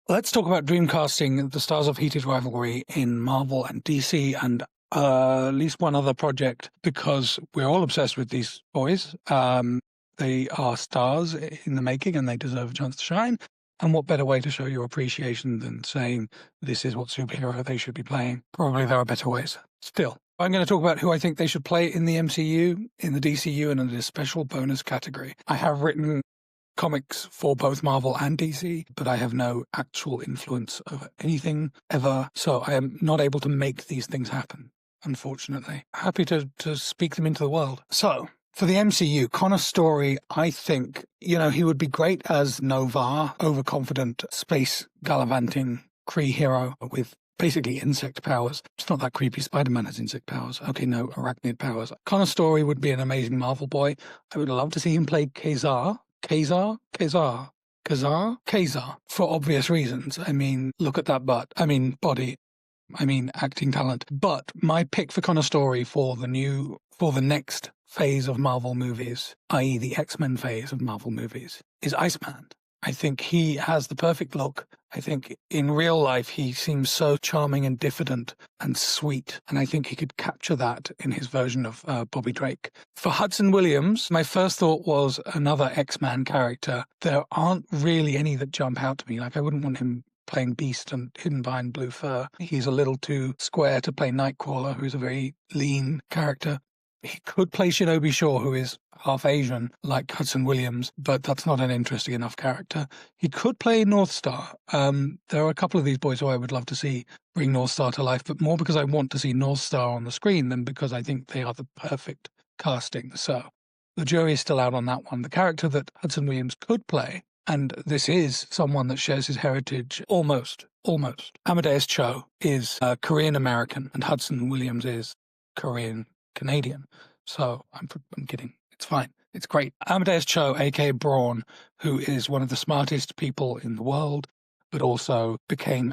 Let's talk about dreamcasting the stars of Heated Rivalry in Marvel and DC and at least one other project, because we're all obsessed with these boys. They are stars in the making and they deserve a chance to shine. And what better way to show your appreciation than saying this is what superhero they should be playing? Probably there are better ways. Still, I'm going to talk about who I think they should play in the MCU, in the DCU, and in a special bonus category. I have written comics for both Marvel and DC, but I have no actual influence over anything ever, so I am not able to make these things happen, unfortunately. Happy to speak them into the world. So, for the MCU, Connor Storrie, I think, he would be great as Nova, overconfident, space gallivanting Kree hero with basically insect powers. It's not that creepy. Spider-Man has insect powers. Okay, no, arachnid powers. Connor Storrie would be an amazing Marvel boy. I would love to see him play Kazar, for obvious reasons. I mean, look at that butt. I mean, body. I mean, acting talent. But my pick for Connor Storrie for the next phase of Marvel movies, i.e. the X-Men phase of Marvel movies, is Iceman. I think he has the perfect look. I think in real life he seems so charming and diffident and sweet, and I think he could capture that in his version of Bobby Drake. For Hudson Williams, my first thought was another X-Man character. There aren't really any that jump out to me. Like, I wouldn't want him playing Beast and hidden behind blue fur. He's a little too square to play Nightcrawler, who's a very lean character. He could play Shinobi Shaw, who is half Asian, like Hudson Williams, but that's not an interesting enough character. He could play Northstar. There are a couple of these boys who I would love to see bring Northstar to life, but more because I want to see Northstar on the screen than because I think they are the perfect casting. So the jury is still out on that one. The character that Hudson Williams could play, and this is someone that shares his heritage almost. Amadeus Cho is Korean-American, and Hudson Williams is Korean-Canadian. So I'm kidding. It's fine. It's great. Amadeus Cho, a.k.a. Brawn, who is one of the smartest people in the world, but also became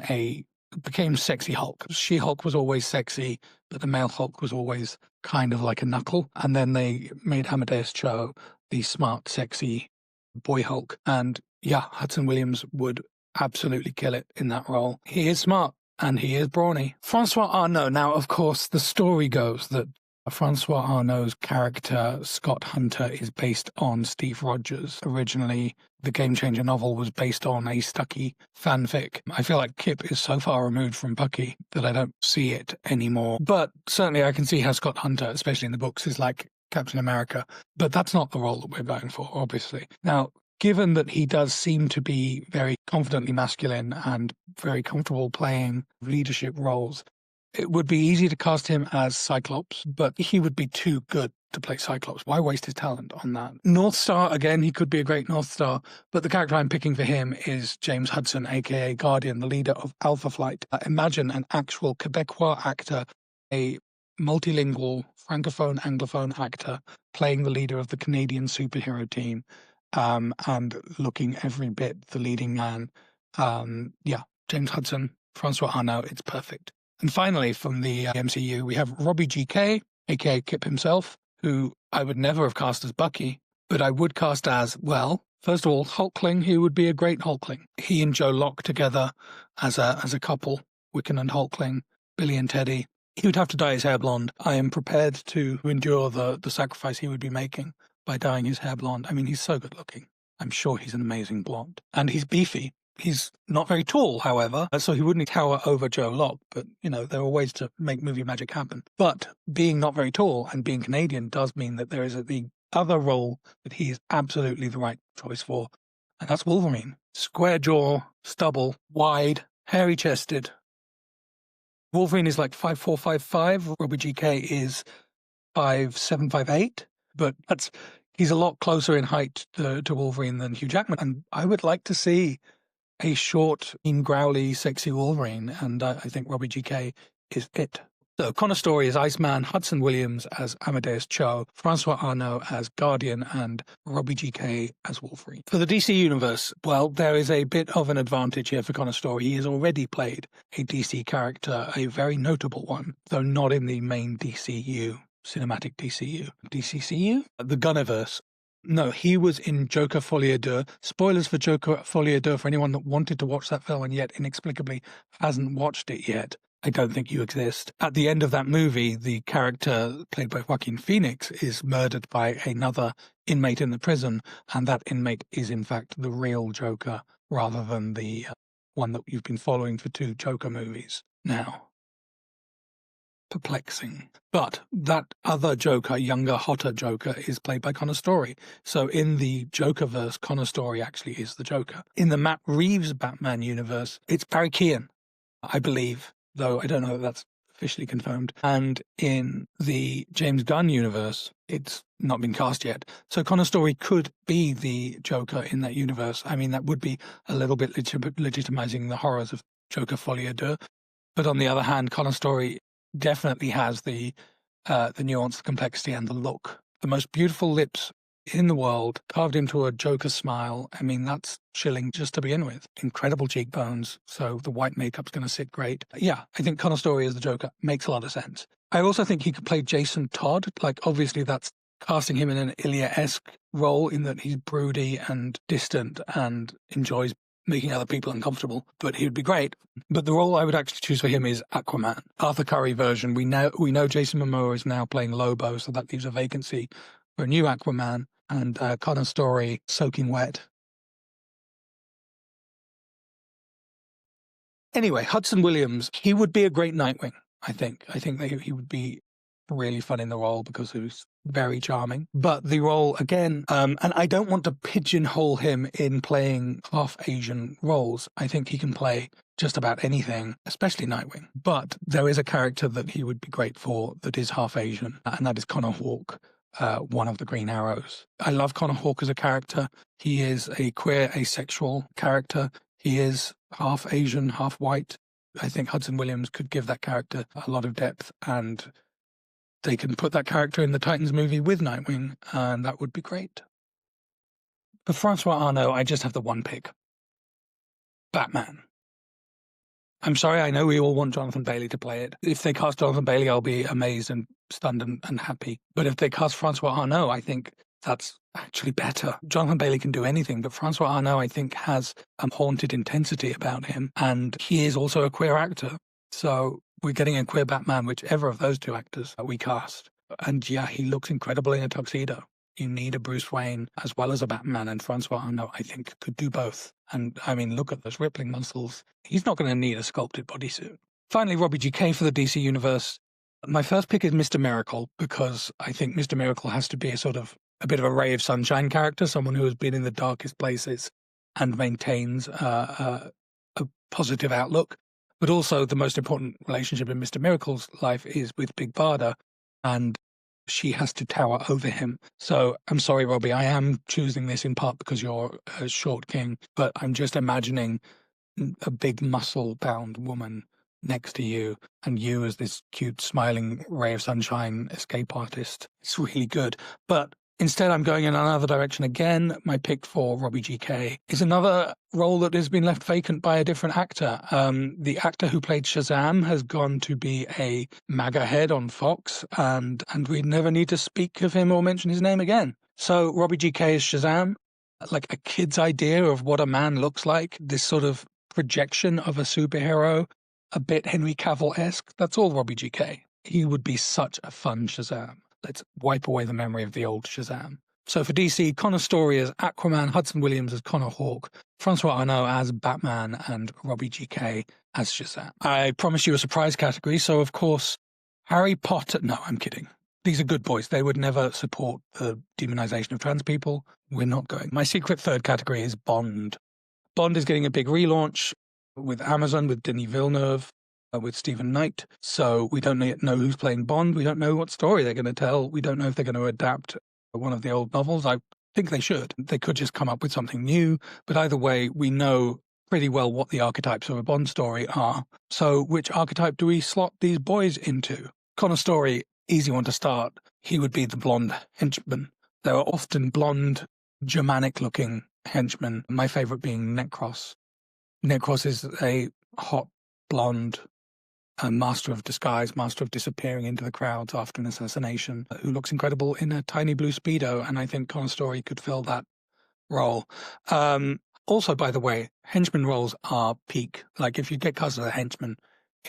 sexy Hulk. She-Hulk was always sexy, but the male Hulk was always kind of like a knuckle. And then they made Amadeus Cho the smart, sexy boy Hulk. And yeah, Hudson Williams would absolutely kill it in that role. He is smart and he is brawny. Francois Arnaud. Now, of course, the story goes that Francois Arnaud's character, Scott Hunter, is based on Steve Rogers. Originally, the Game Changer novel was based on a Stucky fanfic. I feel like Kip is so far removed from Bucky that I don't see it anymore. But certainly I can see how Scott Hunter, especially in the books, is like Captain America. But that's not the role that we're going for, obviously. Now, given that he does seem to be very confidently masculine and very comfortable playing leadership roles, it would be easy to cast him as Cyclops, but he would be too good to play Cyclops. Why waste his talent on that? Northstar, again, he could be a great Northstar, but the character I'm picking for him is James Hudson, a.k.a. Guardian, the leader of Alpha Flight. Imagine an actual Quebecois actor, a multilingual Francophone, Anglophone actor, playing the leader of the Canadian superhero team, and looking every bit the leading man. James Hudson, Francois Arnaud, it's perfect. And finally, from the MCU, we have Robbie GK, a.k.a. Kip himself, who I would never have cast as Bucky, but I would cast as, well, first of all, Hulkling. He would be a great Hulkling. He and Joe Locke together as a couple, Wiccan and Hulkling, Billy and Teddy. He would have to dye his hair blonde. I am prepared to endure the sacrifice he would be making by dyeing his hair blonde. I mean, he's so good looking. I'm sure he's an amazing blonde. And he's beefy. He's not very tall, however, so he wouldn't tower over Joe Locke, but, there are ways to make movie magic happen. But being not very tall and being Canadian does mean that there is the other role that he is absolutely the right choice for, and that's Wolverine. Square jaw, stubble, wide, hairy-chested. Wolverine is like 5'4", 5'5". Robbie GK is 5'7", 5'8", but he's a lot closer in height to Wolverine than Hugh Jackman, and I would like to see a short, mean, growly, sexy Wolverine, and I think Robbie GK is it. So Connor Storrie as Iceman, Hudson Williams as Amadeus Cho, Francois Arnaud as Guardian, and Robbie GK as Wolverine. For the DC Universe, well, there is a bit of an advantage here for Connor Storrie. He has already played a DC character, a very notable one, though not in the main DCU, cinematic DCU. DCCU? The Gunniverse. No, he was in Joker Folie Deux. Spoilers for Joker Folie Deux for anyone that wanted to watch that film and yet inexplicably hasn't watched it yet. I don't think you exist. At the end of that movie, the character played by Joaquin Phoenix is murdered by another inmate in the prison, and that inmate is in fact the real Joker rather than the one that you've been following for 2 Joker movies now. Perplexing. But that other Joker, younger, hotter Joker, is played by Connor Storrie. So in the Jokerverse, Connor Storrie actually is the Joker. In the Matt Reeves Batman universe, it's Barry Keoghan, I believe, though I don't know if that's officially confirmed. And in the James Gunn universe, it's not been cast yet. So Connor Storrie could be the Joker in that universe. I mean, that would be a little bit legitimizing the horrors of Joker Folie Deux. But on the other hand, Connor Storrie definitely has the nuance, the complexity, and the look. The most beautiful lips in the world, carved into a Joker smile. I mean, that's chilling just to begin with. Incredible cheekbones, so the white makeup's going to sit great. Yeah, I think Connor Storrie as the Joker makes a lot of sense. I also think he could play Jason Todd. Like, obviously that's casting him in an Ilya-esque role in that he's broody and distant and enjoys making other people uncomfortable, but he would be great. But the role I would actually choose for him is Aquaman. Arthur Curry version. We know Jason Momoa is now playing Lobo, so that leaves a vacancy for a new Aquaman, and Connor Storrie soaking wet. Anyway, Hudson Williams, he would be a great Nightwing, I think. I think that he would be really fun in the role because he was very charming. But the role, again, and I don't want to pigeonhole him in playing half Asian roles. I think he can play just about anything, especially Nightwing. But there is a character that he would be great for that is half Asian, and that is Connor Hawke, one of the Green Arrows. I love Connor Hawke as a character. He is a queer, asexual character. He is half Asian, half white. I think Hudson Williams could give that character a lot of depth, and they can put that character in the Titans movie with Nightwing, and that would be great. For Francois Arnaud, I just have the one pick. Batman. I'm sorry, I know we all want Jonathan Bailey to play it. If they cast Jonathan Bailey, I'll be amazed and stunned and happy. But if they cast Francois Arnaud, I think that's actually better. Jonathan Bailey can do anything, but Francois Arnaud, I think, has a haunted intensity about him, and he is also a queer actor. So we're getting a queer Batman, whichever of those 2 actors we cast. And yeah, he looks incredible in a tuxedo. You need a Bruce Wayne as well as a Batman, and Francois Arnaud, I think, could do both. And I mean, look at those rippling muscles. He's not going to need a sculpted bodysuit. Finally, Robbie GK for the DC Universe. My first pick is Mr. Miracle, because I think Mr. Miracle has to be a bit of a ray of sunshine character, someone who has been in the darkest places and maintains a positive outlook. But also the most important relationship in Mr. Miracle's life is with Big Barda, and she has to tower over him. So I'm sorry, Robbie, I am choosing this in part because you're a short king, but I'm just imagining a big muscle-bound woman next to you, and you as this cute, smiling ray of sunshine escape artist. It's really good. But instead, I'm going in another direction again. My pick for Robbie GK is another role that has been left vacant by a different actor. The actor who played Shazam has gone to be a MAGA head on Fox, and we never need to speak of him or mention his name again. So Robbie GK is Shazam, like a kid's idea of what a man looks like, this sort of projection of a superhero, a bit Henry Cavill-esque. That's all Robbie GK. He would be such a fun Shazam. Let's wipe away the memory of the old Shazam. So for DC, Connor Storrie as Aquaman, Hudson Williams as Connor Hawke, Francois Arnaud as Batman, and Robbie GK as Shazam. I promised you a surprise category, so of course, Harry Potter... No, I'm kidding. These are good boys. They would never support the demonization of trans people. We're not going. My secret third category is Bond. Bond is getting a big relaunch with Amazon, with Denis Villeneuve, with Stephen Knight. So we don't yet know who's playing Bond. We don't know what story they're going to tell. We don't know if they're going to adapt one of the old novels. I think they should. They could just come up with something new. But either way, we know pretty well what the archetypes of a Bond story are. So which archetype do we slot these boys into? Connor Storrie, easy one to start. He would be the blonde henchman. There are often blonde, Germanic-looking henchmen. My favorite being Necros. Necros is a hot, blonde a master of disguise, master of disappearing into the crowds after an assassination, who looks incredible in a tiny blue Speedo, and I think Conor Storrie could fill that role. Also, by the way, henchman roles are peak. Like, if you get cast as a henchman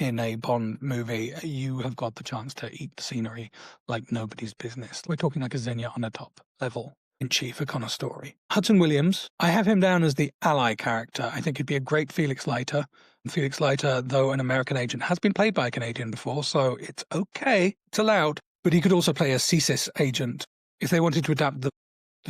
in a Bond movie, you have got the chance to eat the scenery like nobody's business. We're talking like a Xenia on a top level in chief for Conor Storrie. Hudson Williams, I have him down as the ally character. I think he'd be a great Felix Leiter. Felix Leiter, though an American agent, has been played by a Canadian before, so it's okay. It's allowed. But he could also play a CSIS agent. If they wanted to adapt the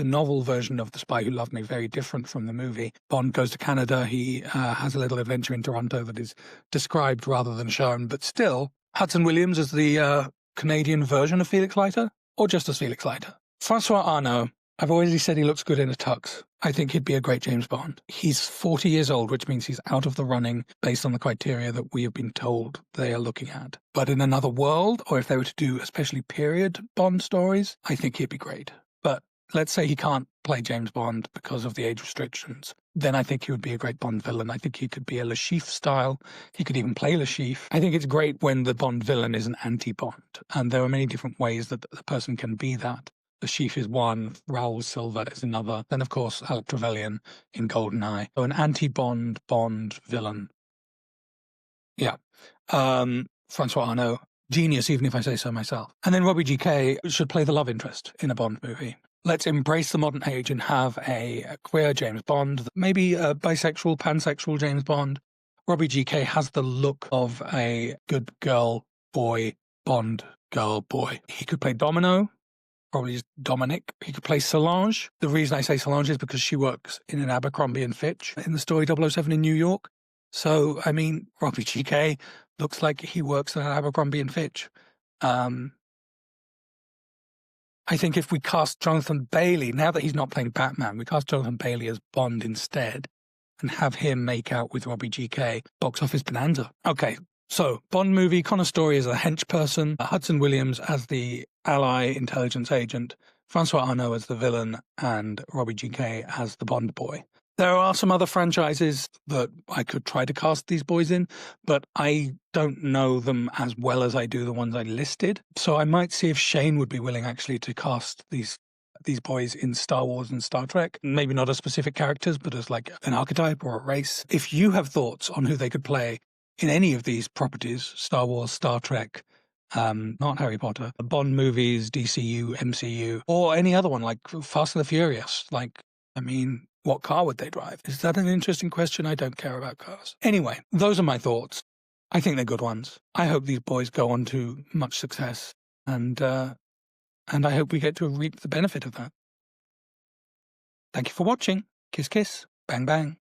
novel version of The Spy Who Loved Me, very different from the movie. Bond goes to Canada. He has a little adventure in Toronto that is described rather than shown. But still, Hudson Williams is the Canadian version of Felix Leiter, or just as Felix Leiter. Francois Arnaud, I've already said he looks good in a tux. I think he'd be a great James Bond. He's 40 years old, which means he's out of the running based on the criteria that we have been told they are looking at. But in another world, or if they were to do especially period Bond stories, I think he'd be great. But let's say he can't play James Bond because of the age restrictions, then I think he would be a great Bond villain. I think he could be a Le Chiffre style. He could even play Le Chiffre. I think it's great when the Bond villain is an anti-Bond, and there are many different ways that the person can be that. Le Chiffre is one, Raoul Silva is another, then of course Alec Trevelyan in GoldenEye. So an anti-Bond Bond villain. Yeah. Francois Arnaud, genius, even if I say so myself. And then Robbie GK should play the love interest in a Bond movie. Let's embrace the modern age and have a queer James Bond, maybe a bisexual, pansexual James Bond. Robbie GK has the look of a good girl boy, Bond girl boy. He could play Domino, probably just Dominic. He could play Solange. The reason I say Solange is because she works in an Abercrombie & Fitch in the story 007 in New York. So, I mean, Robbie GK looks like he works at Abercrombie & Fitch. I think if we cast Jonathan Bailey, now that he's not playing Batman, we cast Jonathan Bailey as Bond instead and have him make out with Robbie GK. Box office bonanza. Okay, so Bond movie, Conor Storrie as a hench person, Hudson Williams as the ally intelligence agent, Francois Arnaud as the villain, and Robbie GK as the Bond boy. There are some other franchises that I could try to cast these boys in, but I don't know them as well as I do the ones I listed. So I might see if Shane would be willing actually to cast these boys in Star Wars and Star Trek. Maybe not as specific characters, but as like an archetype or a race. If you have thoughts on who they could play in any of these properties, Star Wars, Star Trek, not Harry Potter, Bond movies, DCU, MCU, or any other one like Fast and the Furious, what car would they drive? Is that an interesting question? I don't care about cars. Anyway, those are my thoughts. I think they're good ones. I hope these boys go on to much success, and I hope we get to reap the benefit of that. Thank you for watching. Kiss, kiss. Bang, bang.